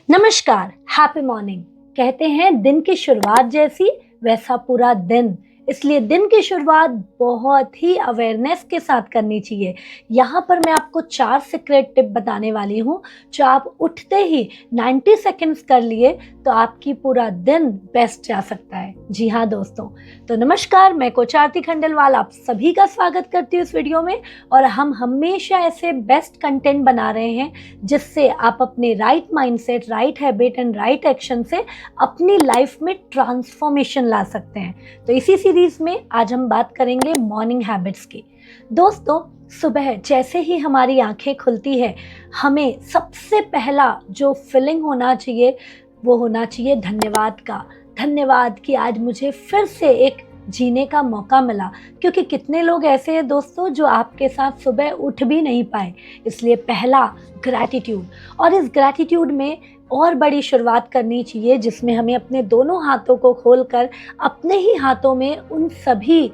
नमस्कार, happy morning. कहते हैं दिन की शुरुआत जैसी वैसा पूरा दिन, इसलिए दिन की शुरुआत बहुत ही अवेयरनेस के साथ करनी चाहिए। यहाँ पर मैं आपको 4 सीक्रेट टिप बताने वाली हूँ जो आप उठते ही 90 सेकंड्स कर लिए तो आपकी पूरा दिन बेस्ट जा सकता है। जी हाँ दोस्तों, तो नमस्कार, मैं कोच आरती खंडेलवाल आप सभी का स्वागत करती हूँ इस वीडियो में। और हम हमेशा ऐसे बेस्ट कंटेंट बना रहे हैं जिससे आप अपने right mindset, right habit and right action से अपनी लाइफ में ट्रांसफॉर्मेशन ला सकते हैं। तो इसी सीरीज में आज हम बात करेंगे मॉर्निंग हैबिट्स की। दोस्तों, सुबह जैसे ही हमारी आंखें खुलती है, हमें सबसे पहला जो फीलिंग होना चाहिए वो होना चाहिए धन्यवाद का। धन्यवाद कि आज मुझे फिर से एक जीने का मौका मिला, क्योंकि कितने लोग ऐसे हैं दोस्तों जो आपके साथ सुबह उठ भी नहीं पाए। इसलिए पहला ग्रैटिट्यूड, और इस ग्रैटिट्यूड में और बड़ी शुरुआत करनी चाहिए जिसमें हमें अपने दोनों हाथों को खोलकर अपने ही हाथों में उन सभी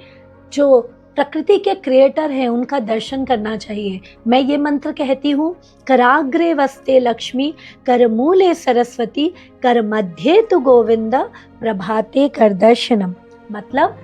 जो प्रकृति के क्रिएटर हैं उनका दर्शन करना चाहिए। मैं ये मंत्र कहती हूँ, कराग्रे वस्ते लक्ष्मी, कर मूले सरस्वती, कर मध्य तु गोविंद, प्रभाते कर दर्शनम। मतलब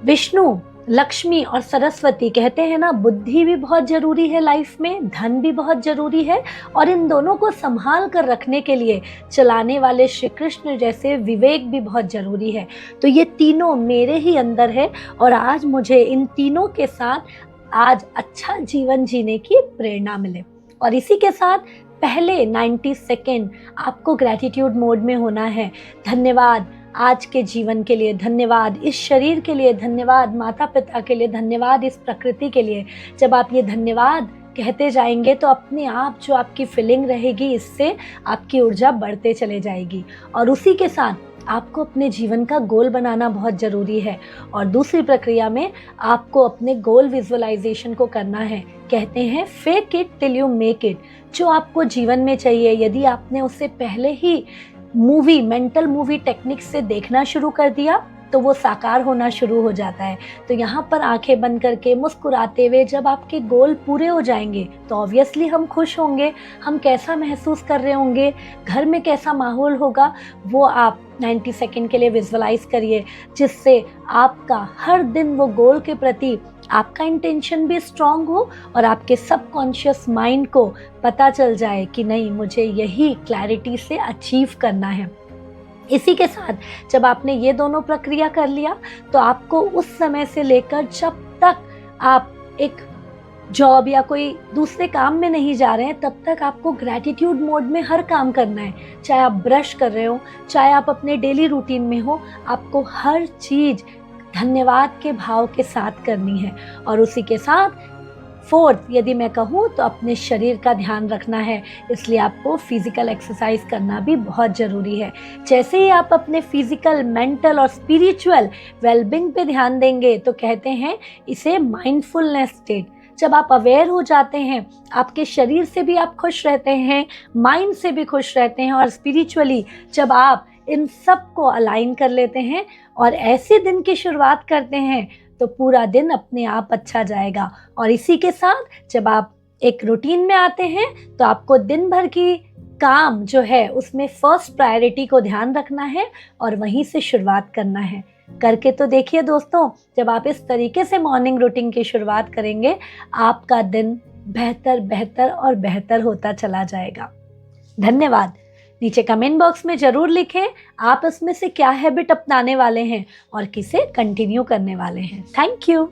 विष्णु, लक्ष्मी और सरस्वती, कहते हैं ना, बुद्धि भी बहुत जरूरी है लाइफ में, धन भी बहुत जरूरी है, और इन दोनों को संभाल कर रखने के लिए चलाने वाले श्री कृष्ण जैसे विवेक भी बहुत जरूरी है। तो ये तीनों मेरे ही अंदर है और आज मुझे इन तीनों के साथ आज अच्छा जीवन जीने की प्रेरणा मिले। और इसी के साथ पहले 90 सेकेंड आपको ग्रैटिट्यूड मोड में होना है। धन्यवाद आज के जीवन के लिए, धन्यवाद इस शरीर के लिए, धन्यवाद माता पिता के लिए, धन्यवाद इस प्रकृति के लिए। जब आप ये धन्यवाद कहते जाएंगे तो अपने आप जो आपकी फीलिंग रहेगी, इससे आपकी ऊर्जा बढ़ते चले जाएगी। और उसी के साथ आपको अपने जीवन का गोल बनाना बहुत ज़रूरी है। और दूसरी प्रक्रिया में आपको अपने गोल विजुअलाइजेशन को करना है। कहते हैं fake it till you make it. जो आपको जीवन में चाहिए, यदि आपने उससे पहले ही मेंटल मूवी टेक्निक से देखना शुरू कर दिया तो वो साकार होना शुरू हो जाता है। तो यहाँ पर आंखें बंद करके मुस्कुराते हुए जब आपके गोल पूरे हो जाएंगे तो ऑब्वियसली हम खुश होंगे। हम कैसा महसूस कर रहे होंगे, घर में कैसा माहौल होगा, वो आप 90 सेकेंड के लिए विजुअलाइज करिए, जिससे आपका हर दिन वो गोल के प्रति आपका इंटेंशन भी स्ट्रांग हो और आपके सबकॉन्शियस माइंड को पता चल जाए कि नहीं, मुझे यही क्लैरिटी से अचीव करना है। इसी के साथ जब आपने ये दोनों प्रक्रिया कर लिया तो आपको उस समय से लेकर जब तक आप एक जॉब या कोई दूसरे काम में नहीं जा रहे हैं तब तक आपको ग्रैटिट्यूड मोड में हर काम करना है। चाहे आप ब्रश कर रहे हो, चाहे आप अपने डेली रूटीन में हो, आपको हर चीज़ धन्यवाद के भाव के साथ करनी है। और उसी के साथ फोर्थ, यदि मैं कहूँ तो अपने शरीर का ध्यान रखना है। इसलिए आपको फिजिकल एक्सरसाइज करना भी बहुत ज़रूरी है। जैसे ही आप अपने फिजिकल, मेंटल और स्पिरिचुअल वेलबींग पे ध्यान देंगे तो कहते हैं इसे माइंडफुलनेस स्टेट। जब आप अवेयर हो जाते हैं, आपके शरीर से भी आप खुश रहते हैं, माइंड से भी खुश रहते हैं, और स्पिरिचुअली जब आप इन सब को अलाइन कर लेते हैं और ऐसे दिन की शुरुआत करते हैं तो पूरा दिन अपने आप अच्छा जाएगा। और इसी के साथ जब आप एक रूटीन में आते हैं तो आपको दिन भर की काम जो है उसमें फर्स्ट प्रायोरिटी को ध्यान रखना है और वहीं से शुरुआत करना है। करके तो देखिए दोस्तों, जब आप इस तरीके से मॉर्निंग रूटीन की शुरुआत करेंगे, आपका दिन बेहतर बेहतर और बेहतर होता चला जाएगा। धन्यवाद। नीचे कमेंट बॉक्स में ज़रूर लिखें आप इसमें से क्या हैबिट अपनाने वाले हैं और किसे कंटिन्यू करने वाले हैं। Thank you.